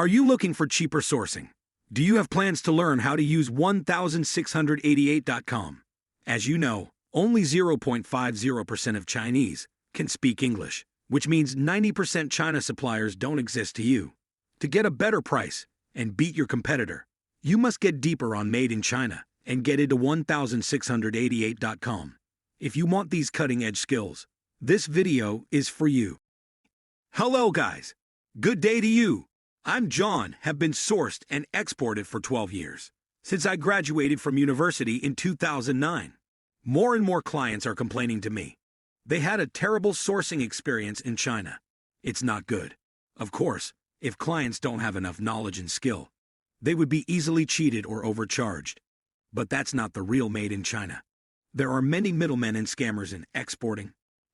Are you looking for cheaper sourcing? Do you have plans to learn how to use 1688.com? As you know, only 0.50% of Chinese can speak English, which means 90% China suppliers don't exist to you. To get a better price and beat your competitor, you must get deeper on Made in China and get into 1688.com. If you want these cutting-edge skills, this video is for you. Hello guys, good day to you. I'm John, have been sourced and exported for 12 years, since I graduated from university in 2009. More and more clients are complaining to me. They had a terrible sourcing experience in China. It's not good. Of course, if clients don't have enough knowledge and skill, they would be easily cheated or overcharged. But that's not the real Made in China. There are many middlemen and scammers in exporting,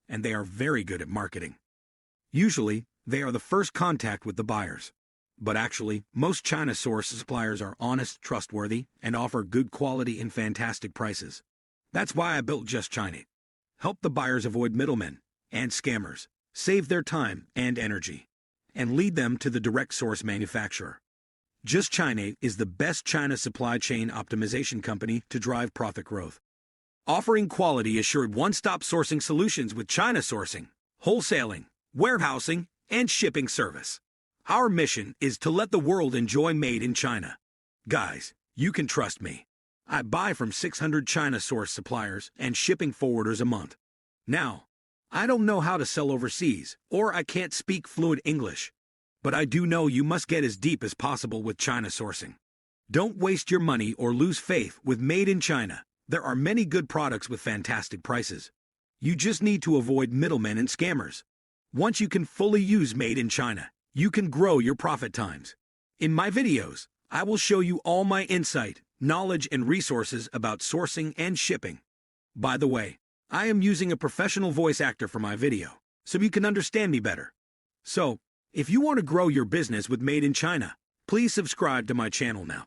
and they are very good at marketing. Usually, they are the first contact with the buyers. But actually, most China source suppliers are honest, trustworthy, and offer good quality and fantastic prices. That's why I built JustChinait. Help the buyers avoid middlemen and scammers, save their time and energy, and lead them to the direct source manufacturer. JustChinait is the best China supply chain optimization company to drive profit growth. Offering quality assured one-stop sourcing solutions with China sourcing, wholesaling, warehousing, and shipping service. Our mission is to let the world enjoy Made in China. Guys, you can trust me. I buy from 600 China source suppliers and shipping forwarders a month. Now, I don't know how to sell overseas, or I can't speak fluent English. But I do know you must get as deep as possible with China sourcing. Don't waste your money or lose faith with Made in China. There are many good products with fantastic prices. You just need to avoid middlemen and scammers. Once you can fully use Made in China, you can grow your profit times. In my videos, I will show you all my insight, knowledge, and resources about sourcing and shipping. By the way, I am using a professional voice actor for my video, so you can understand me better. So, if you want to grow your business with Made in China, please subscribe to my channel now.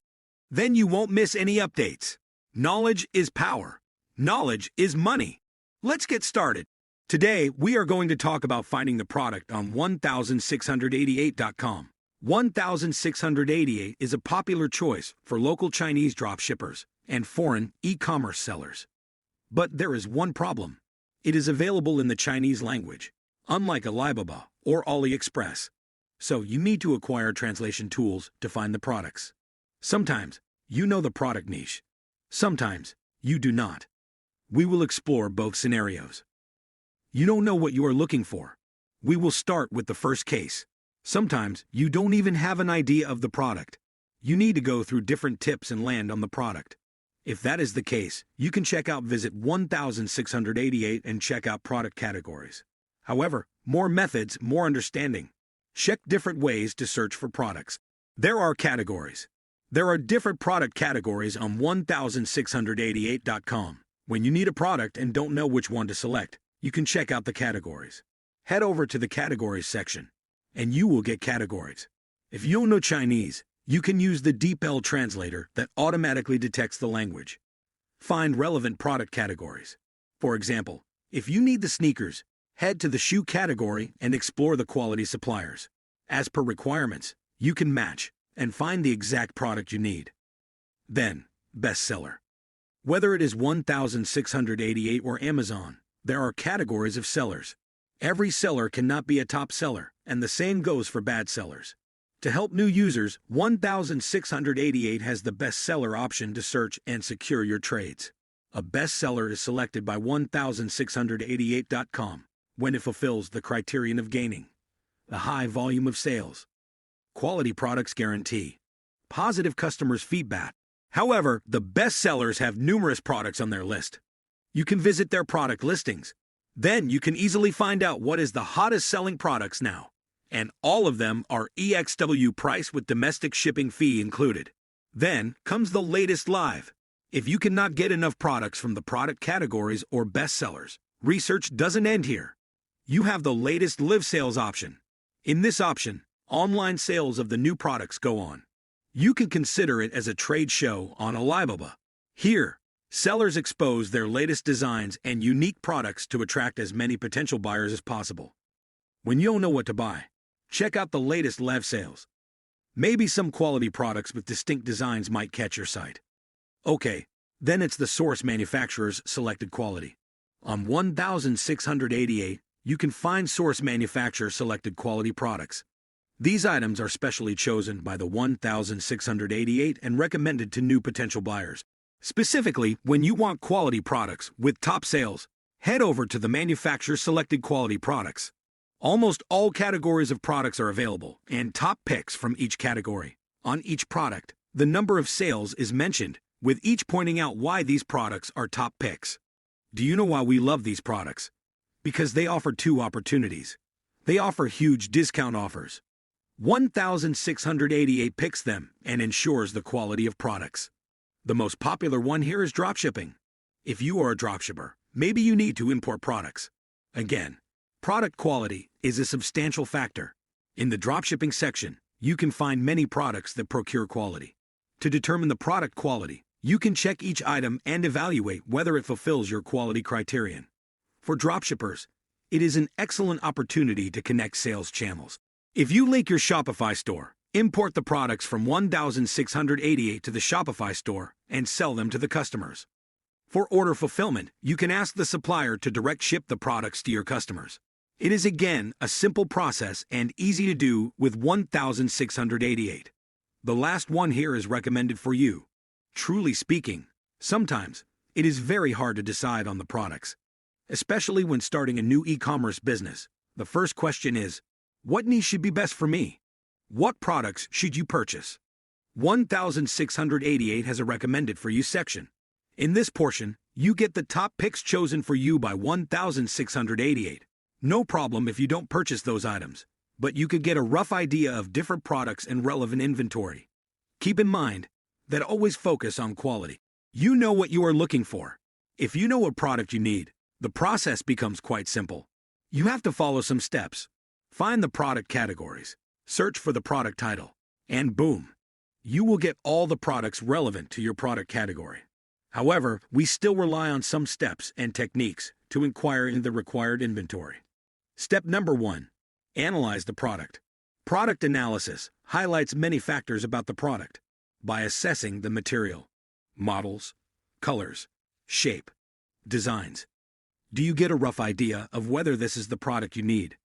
Then you won't miss any updates. Knowledge is power. Knowledge is money. Let's get started. Today, we are going to talk about finding the product on 1688.com. 1688 is a popular choice for local Chinese dropshippers and foreign e-commerce sellers. But there is one problem. It is available in the Chinese language, unlike Alibaba or AliExpress. So you need to acquire translation tools to find the products. Sometimes you know the product niche. Sometimes you do not. We will explore both scenarios. You don't know what you are looking for. We will start with the first case. Sometimes you don't even have an idea of the product. You need to go through different tips and land on the product. If that is the case, you can check out Visit 1688 and check out product categories. However, more methods, more understanding. Check different ways to search for products. There are categories. There are different product categories on 1688.com. When you need a product and don't know which one to select, you can check out the categories. Head over to the categories section, and you will get categories. If you don't know Chinese, you can use the DeepL translator that automatically detects the language. Find relevant product categories. For example, if you need the sneakers, head to the shoe category and explore the quality suppliers. As per requirements, you can match and find the exact product you need. Then, Bestseller. Whether it is 1688 or Amazon, there are categories of sellers. Every seller cannot be a top seller, and the same goes for bad sellers. To help new users, 1688 has the bestseller option to search and secure your trades. A bestseller is selected by 1688.com when it fulfills the criterion of gaining the high volume of sales, quality products guarantee, positive customers' feedback. However, the best sellers have numerous products on their list. You can visit their product listings. Then you can easily find out what is the hottest selling products now. And all of them are EXW price with domestic shipping fee included. Then comes the latest live. If you cannot get enough products from the product categories or bestsellers, research doesn't end here. You have the latest live sales option. In this option, online sales of the new products go on. You can consider it as a trade show on Alibaba. Here, sellers expose their latest designs and unique products to attract as many potential buyers as possible. When you don't know what to buy, check out the latest live sales. Maybe some quality products with distinct designs might catch your sight. Okay, then it's the source manufacturer's selected quality. On 1688, you can find source manufacturer selected quality products. These items are specially chosen by the 1688 and recommended to new potential buyers. Specifically, when you want quality products with top sales, head over to the manufacturer's selected quality products. Almost all categories of products are available, and top picks from each category. On each product, the number of sales is mentioned, with each pointing out why these products are top picks. Do you know why we love these products? Because they offer two opportunities. They offer huge discount offers. 1688 picks them and ensures the quality of products. The most popular one here is dropshipping. If you are a dropshipper, maybe you need to import products. Again, product quality is a substantial factor. In the dropshipping section, you can find many products that procure quality. To determine the product quality, you can check each item and evaluate whether it fulfills your quality criterion. For dropshippers, it is an excellent opportunity to connect sales channels. If you link your Shopify store, import the products from 1688 to the Shopify store, and sell them to the customers. For order fulfillment, you can ask the supplier to direct ship the products to your customers. It is again a simple process and easy to do with 1688. The last one here is recommended for you. Truly speaking, sometimes it is very hard to decide on the products. Especially when starting a new e-commerce business, the first question is, what niche should be best for me? What products should you purchase? 1688 has a recommended for you section. In this portion, you get the top picks chosen for you by 1688. No problem if you don't purchase those items, but you could get a rough idea of different products and relevant inventory. Keep in mind that always focus on quality. You know what you are looking for. If you know what product you need, the process becomes quite simple. You have to follow some steps. Find the product categories, search for the product title, and boom, you will get all the products relevant to your product category. However, we still rely on some steps and techniques to inquire in the required inventory. Step number 1. Analyze the product. Product analysis highlights many factors about the product by assessing the material, models, colors, shape, designs. Do you get a rough idea of whether this is the product you need?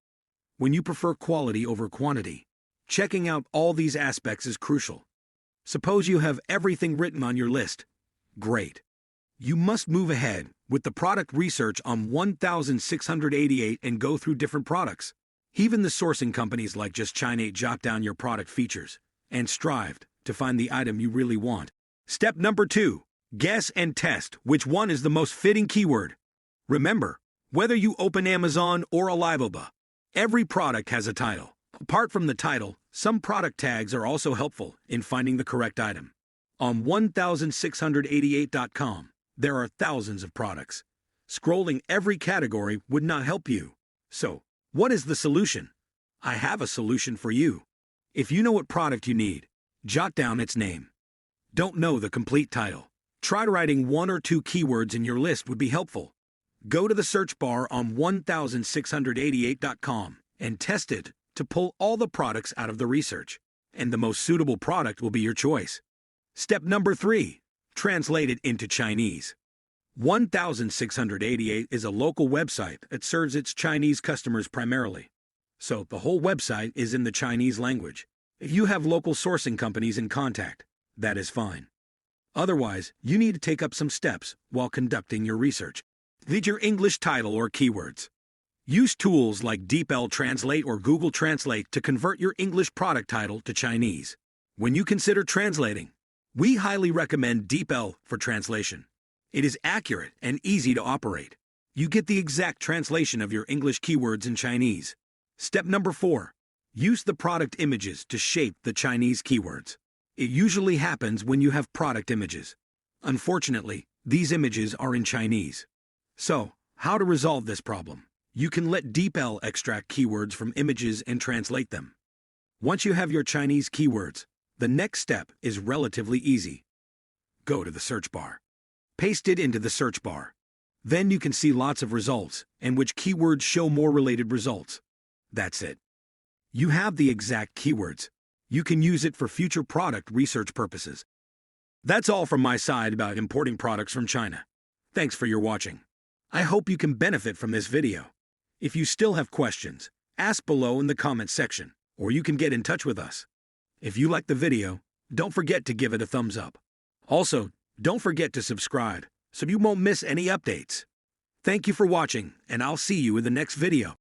When you prefer quality over quantity, checking out all these aspects is crucial. Suppose you have everything written on your list. Great. You must move ahead with the product research on 1688 and go through different products. Even the sourcing companies like JustChinait jot down your product features and strive to find the item you really want. Step number 2. Guess and test which one is the most fitting keyword. Remember, whether you open Amazon or Alibaba, every product has a title. Apart from the title, some product tags are also helpful in finding the correct item. On 1688.com, there are thousands of products. Scrolling every category would not help you. So, what is the solution? I have a solution for you. If you know what product you need, jot down its name. Don't know the complete title? Try writing 1 or 2 keywords in your list would be helpful. Go to the search bar on 1688.com and test it to pull all the products out of the research, and the most suitable product will be your choice. Step number 3. Translate it into Chinese. 1688 is a local website that serves its Chinese customers primarily. So the whole website is in the Chinese language. If you have local sourcing companies in contact, that is fine. Otherwise, you need to take up some steps while conducting your research. Read your English title or keywords. Use tools like DeepL Translate or Google Translate to convert your English product title to Chinese. When you consider translating, we highly recommend DeepL for translation. It is accurate and easy to operate. You get the exact translation of your English keywords in Chinese. Step number 4. Use the product images to shape the Chinese keywords. It usually happens when you have product images. Unfortunately, these images are in Chinese. So, how to resolve this problem? You can let DeepL extract keywords from images and translate them. Once you have your Chinese keywords, the next step is relatively easy. Go to the search bar. Paste it into the search bar. Then you can see lots of results and which keywords show more related results. That's it. You have the exact keywords. You can use it for future product research purposes. That's all from my side about importing products from China. Thanks for your watching. I hope you can benefit from this video. If you still have questions, ask below in the comments section, or you can get in touch with us. If you like the video, don't forget to give it a thumbs up. Also, don't forget to subscribe so you won't miss any updates. Thank you for watching, and I'll see you in the next video.